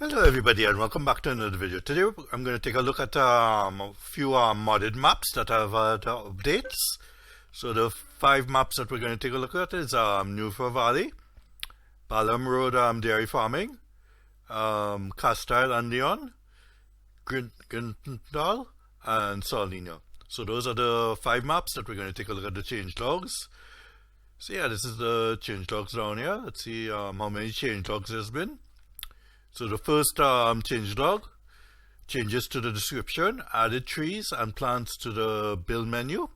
Hello everybody and welcome back to another video. Today I'm going to take a look at a few modded maps that have the updates. So the 5 maps that we're going to take a look at is Neuffener Valley, Ballam Road Dairy Farming, Castile and Leon, Gnadenthal and Sariola. So those are the 5 maps that we're going to take a look at the changelogs. So yeah, this is the changelogs down here. Let's see how many changelogs there's been. So the first changelog, changes to the description, added trees and plants to the build menu,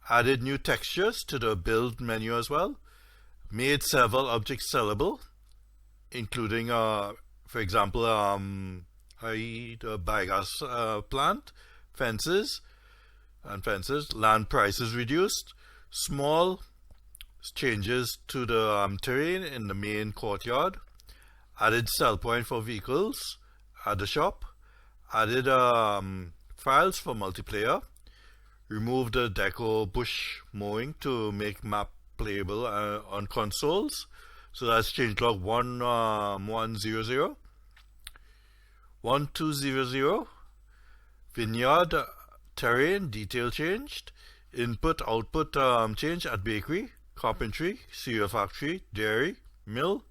added new textures to the build menu as well, made several objects sellable, including, for example, the biogas plant, fences, land prices reduced, small changes to the terrain in the main courtyard, added sell point for vehicles at the shop, added files for multiplayer, removed the deco bush mowing to make map playable on consoles. So that's changelog 1100. 1200, vineyard terrain detail changed, input output change at bakery, carpentry, cereal factory, dairy, mill,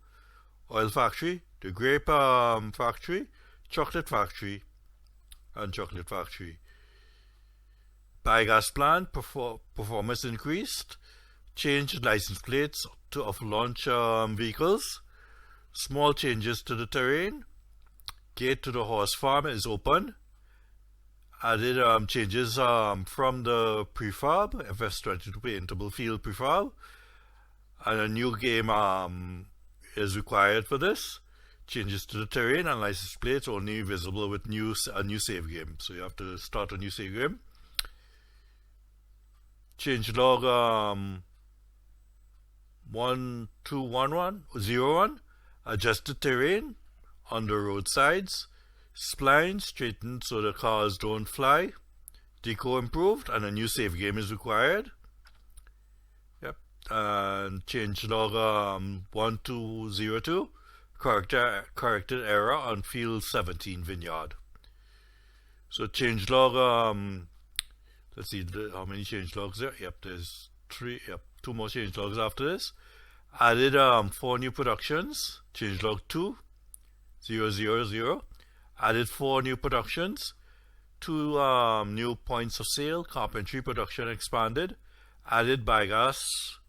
oil factory, the grape factory, chocolate factory, and chocolate factory. Biogas plant performance increased, changed license plates of launch vehicles, small changes to the terrain, gate to the horse farm is open, added changes from the prefab, FS22 paintable field prefab, and a new game is required for this. Changes to the terrain and license plates only visible with a new save game. So you have to start a new save game. Changelog 121101, adjust the terrain on the roadsides, spline straightened so the cars don't fly, deco improved, and a new save game is required. And changelog 1202, corrected error on field 17 vineyard. So changelog, let's see how many changelogs there. Yep, there's 3. Yep, 2 more changelogs after this. Added 4 new productions. Changelog 2000, added 4 new productions. 2 new points of sale. Carpentry production expanded. Added biogas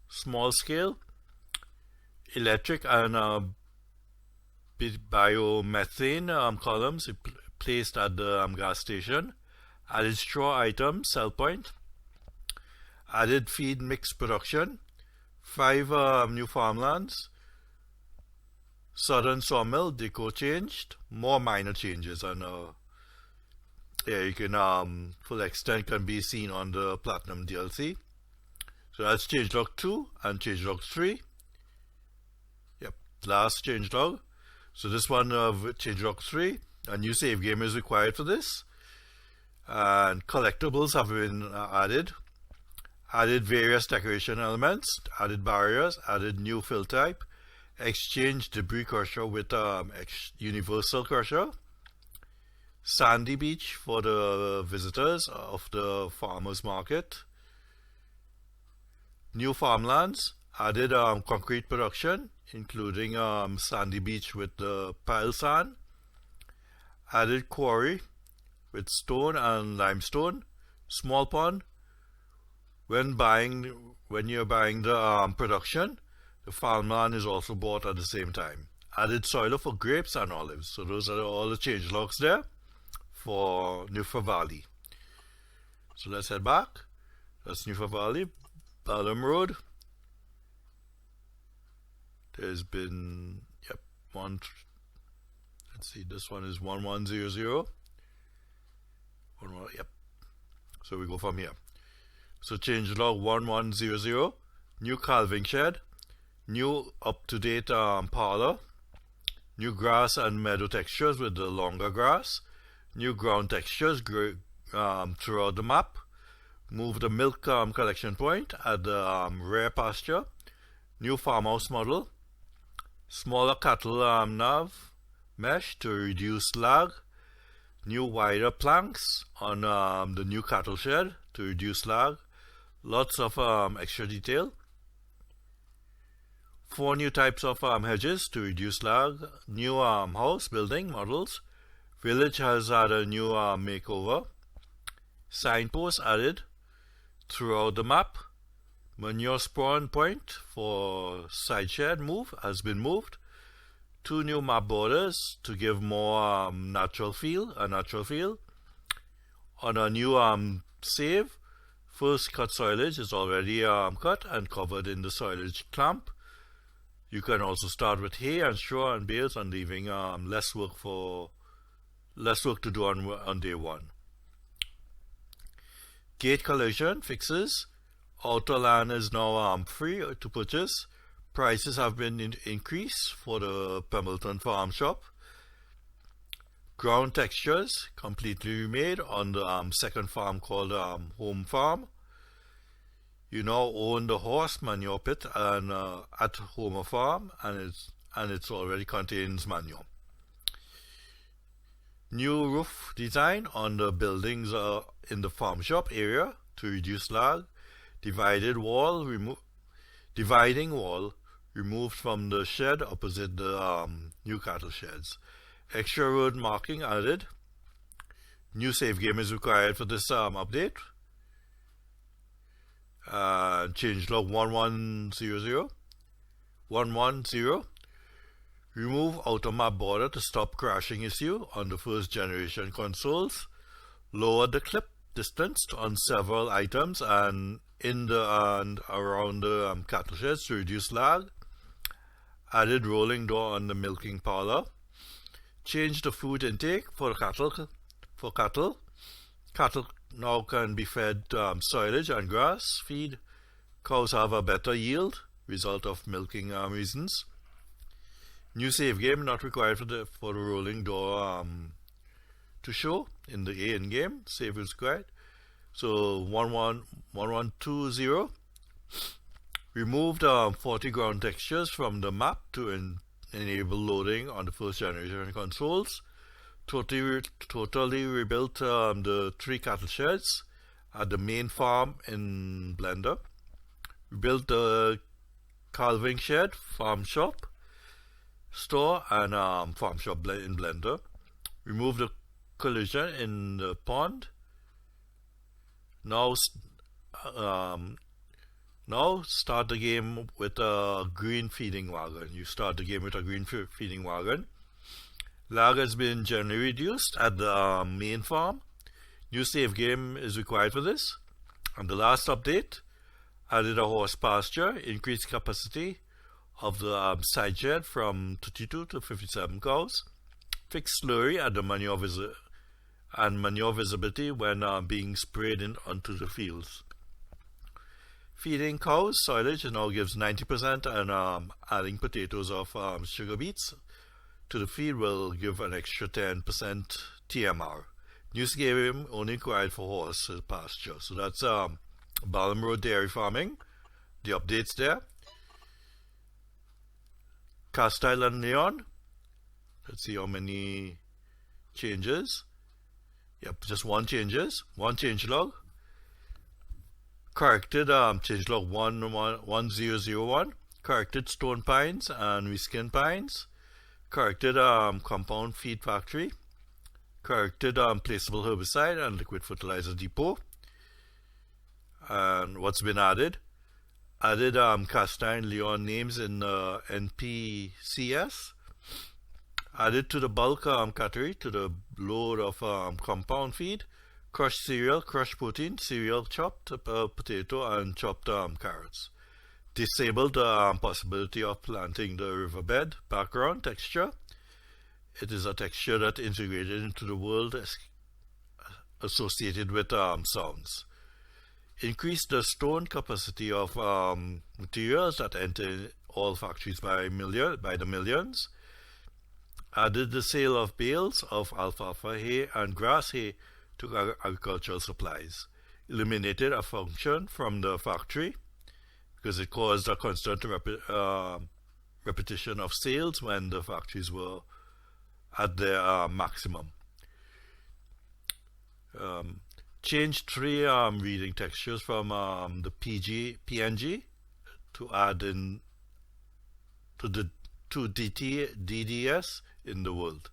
small scale, electric and biomethane columns placed at the gas station, added straw items, sell point, added feed mix production, 5 new farmlands, southern sawmill deco changed, more minor changes, and yeah, you can full extent can be seen on the Platinum DLC. So that's changelog 2 and changelog 3. Yep, last changelog. So this one of changelog 3, a new save game is required for this. And collectibles have been added. Added various decoration elements, added barriers, added new fill type, exchanged debris crusher with universal crusher. Sandy beach for the visitors of the farmers market. New farmlands, added concrete production, including sandy beach with the pile sand, added quarry with stone and limestone, small pond. When you're buying the production, the farmland is also bought at the same time. Added soil for grapes and olives. So those are all the changelogs there for Neuffener Valley. So let's head back. That's Neuffener Valley. Ballam Road. There's been, yep, let's see, this one is 1100. Yep. So we go from here. So changelog 1100, new calving shed, new up-to-date parlor, new grass and meadow textures with the longer grass, new ground textures throughout the map. Move the milk collection point at the rear pasture. New farmhouse model. Smaller cattle nav. mesh to reduce lag, new wider planks on the new cattle shed to reduce lag, lots of extra detail, 4 new types of hedges to reduce lag, new house building models, village has had a new makeover, signposts added throughout the map, manure spawn point for side shed has been moved, 2 new map borders to give more natural feel. On a new save, first cut soilage is already cut and covered in the soilage clamp. You can also start with hay and straw and bales and leaving less work to do on day 1. Gate collision fixes. Outer land is now free to purchase. Prices have been increased for the Pemberton Farm Shop. Ground textures completely remade on the second farm called Home Farm. You now own the horse manure pit and at Homer Farm, and it already contains manure. New roof design on the buildings in the farm shop area to reduce lag. Dividing wall removed from the shed opposite the new cattle sheds. Extra road marking added. New save game is required for this update. Changelog 110. Remove outer map border to stop crashing issue on the first generation consoles. Lower the clip distance on several items and in the and around the cattle sheds to reduce lag. Added rolling door on the milking parlor. Change the food intake for cattle. Cattle now can be fed silage and grass feed. Cows have a better yield, result of milking reasons. New save game not required for the rolling door to show in the A in game. Save is required. So 1120. Removed 40 ground textures from the map to enable loading on the first generation consoles. Totally rebuilt the 3 cattle sheds at the main farm in Blender. Rebuilt the calving shed, farm shop, store, and farm shop in Blender. Remove the collision in the pond. Now start the game with a green feeding wagon. You start the game with a green feeding wagon. Lag has been generally reduced at the main farm. New save game is required for this. And the last update added a horse pasture, increased capacity of the side shed from 32 to 57 cows. Fixed slurry at the manure visibility when being sprayed onto the fields. Feeding cows silage now gives 90%, and adding potatoes of sugar beets to the feed will give an extra 10% TMR. New game only required for horse pasture. So that's Ballam Road Dairy Farming. The updates there. Castile and Leon. Let's see how many changes. Yep, just one changelog. Corrected changelog 1001. Corrected stone pines and reskin pines. Corrected compound feed factory. Corrected placeable herbicide and liquid fertilizer depot. And what's been added? Added Castile and Leon names in NPCS. Added to the bulk category to the load of compound feed, crushed cereal, crushed protein, cereal, chopped potato, and chopped carrots. Disabled the possibility of planting the riverbed background texture. It is a texture that integrated into the world associated with sounds. Increased the stone capacity of materials that enter all factories by the millions. Added the sale of bales of alfalfa hay and grass hay to agricultural supplies. Eliminated a function from the factory because it caused a constant repetition of sales when the factories were at their maximum. Change 3 reading textures from the PNG to add in to the DDS in the world.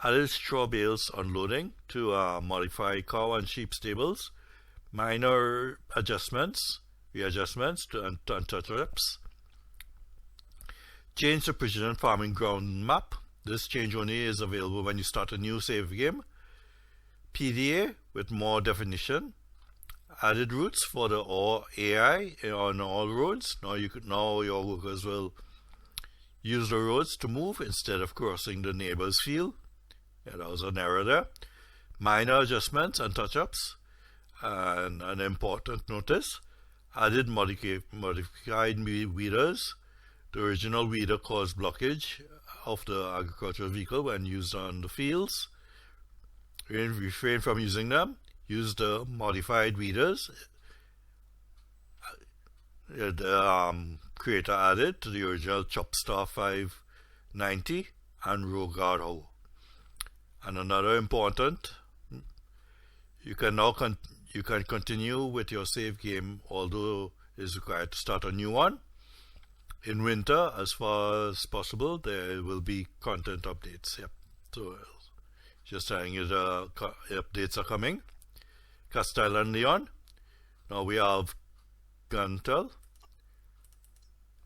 Added straw bales unloading to modify cow and sheep stables. Minor readjustments to touch-ups. Change the precision farming ground map. This change only is available when you start a new save game. PDA with more definition. Added routes for the AI on all roads. Now your workers will use the roads to move instead of crossing the neighbor's field. Yeah, that was an error there. Minor adjustments and touch-ups. And an important notice, added modified weeders. The original weeder caused blockage of the agricultural vehicle when used on the fields. Refrain from using them. Use the modified weeders. The creator added to the original Chopstar 590 and Rogard Hoe. And another important, you can now continue with your save game, although it is required to start a new one. In winter, as far as possible, there will be content updates. Yep. So just telling you the updates are coming. Castile and Leon. Now we have Gnadenthal.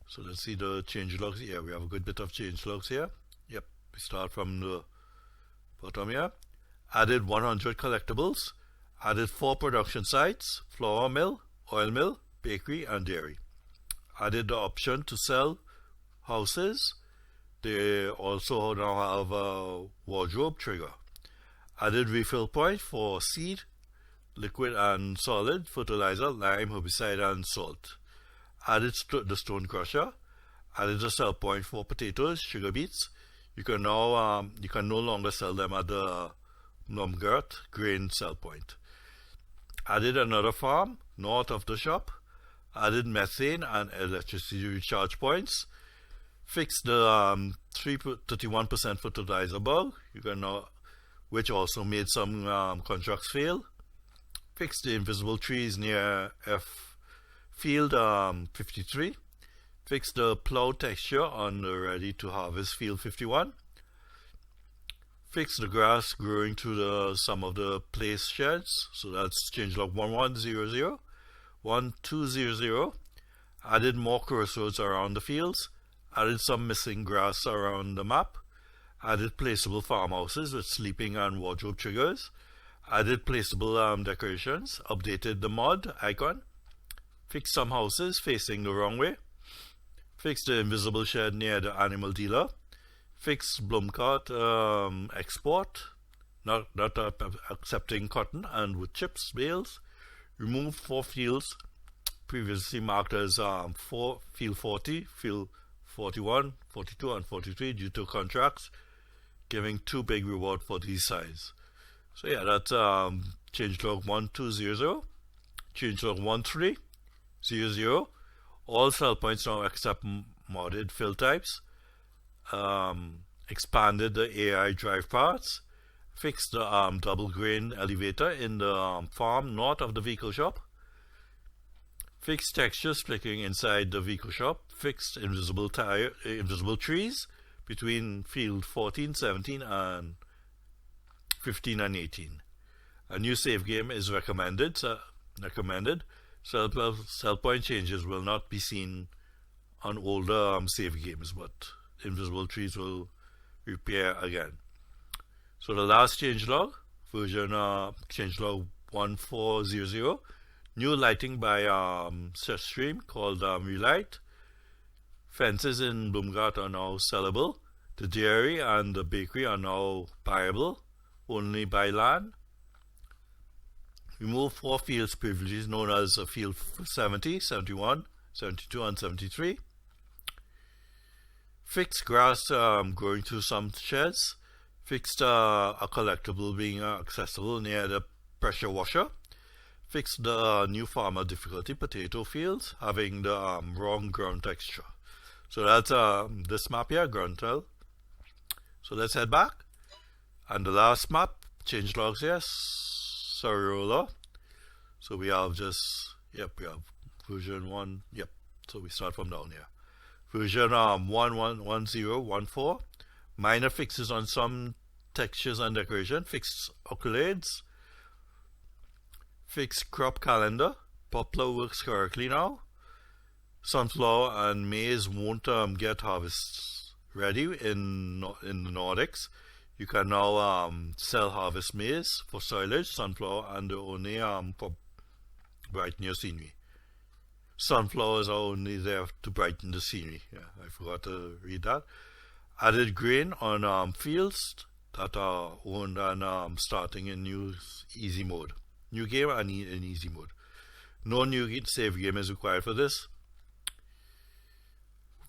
So let's see the changelogs. Yeah, we have a good bit of changelogs here. Yep. We start from the bottom here. Added 100 collectibles. Added 4 production sites, flour mill, oil mill, bakery, and dairy. Added the option to sell houses. They also now have a wardrobe trigger. Added refill point for seed, liquid and solid, fertilizer, lime, herbicide, and salt. Added the stone crusher. Added a sell point for potatoes, sugar beets. You can now no longer sell them at the Nomgurt grain sell point. Added another farm north of the shop. Added methane and electricity recharge points. Fixed the 31% fertilizer bug, which also made some contracts fail. Fixed the invisible trees near F field 53. Fixed the plow texture on the ready to harvest field 51. Fix the grass growing through some of the place sheds. So that's changelog 1100, 1200. Added more crossroads around the fields. Added some missing grass around the map. Added placeable farmhouses with sleeping and wardrobe triggers. Added placeable decorations. Updated the mod icon. Fixed some houses facing the wrong way. Fixed the invisible shed near the animal dealer. Fixed Blomcart export, not accepting cotton and wood chips bales. Removed 4 fields previously marked as field 40, field 41, 42, and 43 due to contracts, giving 2 big reward for these size. So yeah, that's changelog 1200, changelog 1300. All cell points now accept modded fill types. Expanded the AI drive parts, fixed the double grain elevator in the farm north of the vehicle shop, fixed texture splitting inside the vehicle shop, fixed invisible trees between field 14, 17, and 15 and 18. A new save game is recommended. Cell point changes will not be seen on older save games, but invisible trees will repair again. So the last changelog, version changelog 1400, new lighting by set stream called Relight. Fences in Blomgart are now sellable. The dairy and the bakery are now buyable, only by land. Remove 4 fields previously known as field 70, 71, 72, and 73. Fixed grass growing through some sheds. Fixed a collectible being accessible near the pressure washer. Fixed the new farmer difficulty potato fields having the wrong ground texture. So that's this map here, Gnadenthal. So let's head back. And the last map, changelogs here, Sariola. So we have just, yep, we have version 1, yep. So we start from down here. Version 1.10.14. Minor fixes on some textures and decoration. Fixed accolades. Fixed crop calendar. Poplar works correctly now. Sunflower and maize won't get harvest ready in the Nordics. You can now sell harvest maize for silage, sunflower, and only for brighten your scenery. Sunflowers are only there to brighten the scenery. Yeah, I forgot to read that. Added grain on fields that are owned and starting in new easy mode. New game and in easy mode. No new save game is required for this.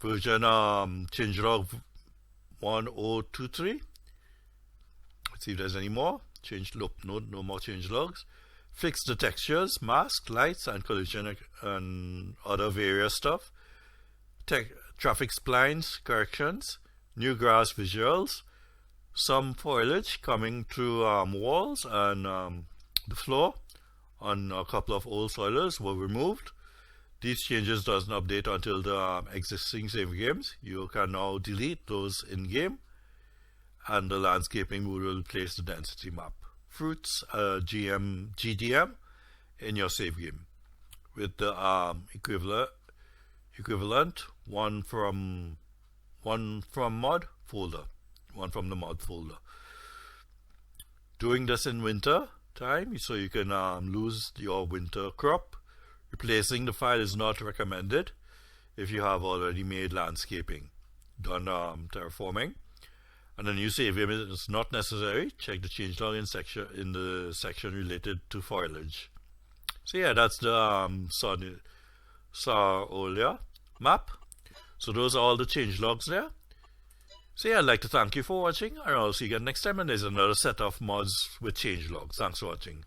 Version changelog 1023. Let's see if there's any more. No more changelogs. Fix the textures, mask, lights, and collision and other various stuff. Traffic splines corrections. New grass visuals. Some foliage coming through walls and the floor on a couple of old soilers were removed. These changes doesn't update until the existing save games. You can now delete those in-game, and the landscaping will replace the density map. Fruits, GDM in your save game with the equivalent one from mod folder, one from the mod folder. Doing this in winter time, so you can lose your winter crop. Replacing the file is not recommended if you have already made landscaping done terraforming. And the new save game is not necessary. Check the changelog in the section related to foliage. So yeah, that's the Sariola map. So those are all the changelogs there. So yeah, I'd like to thank you for watching, and I'll see you again next time, and there's another set of mods with changelogs. Thanks for watching.